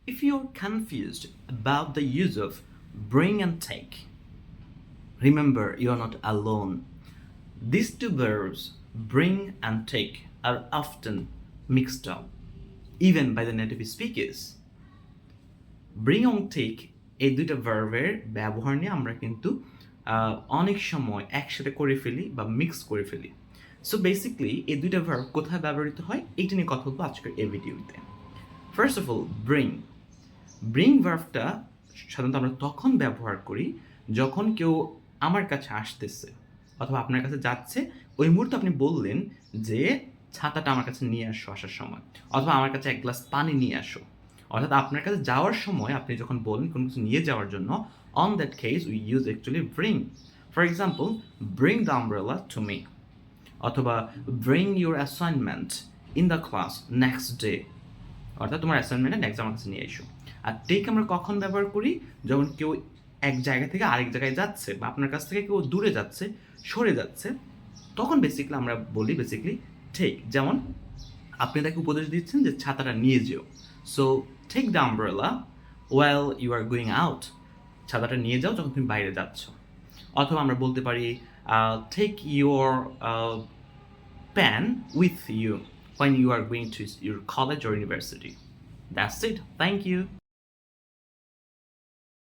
If you're confused about the use of bring and take, remember you're not alone. These two verbs, bring and take, are often mixed up, even by the native speakers. Bring এবং take এই দুইটা ভার্বের ব্যবহার নিয়ে আমরা কিন্তু অনেক সময় একসাথে করে ফেলি বা মিক্স করে ফেলি। সো বেসিক্যালি এই দুইটা ভার্ব কোথায় ব্যবহৃত হয় এইটা নিয়ে কথা বলবো আজকের এই ভিডিওতে। ফার্স্ট অফ অল ব্রিং ভার্বটা সাধারণত আমরা তখন ব্যবহার করি যখন কেউ আমার কাছে আসতেছে অথবা আপনার কাছে যাচ্ছে, ওই মুহূর্তে আপনি বললেন যে ছাতাটা আমার কাছে নিয়ে আসো আসার সময়, অথবা আমার কাছে এক গ্লাস পানি নিয়ে আসো। অর্থাৎ আপনার কাছে যাওয়ার সময় আপনি যখন বলেন কোনো কিছু নিয়ে যাওয়ার জন্য, on that case we use actually bring. For example, bring the umbrella to me, অথবা bring your assignment in the class next day, অর্থাৎ তোমার অ্যাসাইনমেন্টে নেক্সট আমার কাছে নিয়ে এসো। আর টেক আমরা কখন ব্যবহার করি? যখন কেউ এক জায়গা থেকে আরেক জায়গায় যাচ্ছে বা আপনার কাছ থেকে কেউ দূরে যাচ্ছে, সরে যাচ্ছে, তখন বেসিক্যালি আমরা বলি বেসিক্যালি টেক। যেমন আপনি তাকে উপদেশ দিচ্ছেন যে ছাতাটা নিয়ে যেও, so take the umbrella while you are going out, ছাতাটা নিয়ে যাও যখন তুমি বাইরে যাচ্ছ। অথবা আমরা বলতে পারি take your pen with you when you are going to your college or university. That's it. Thank you.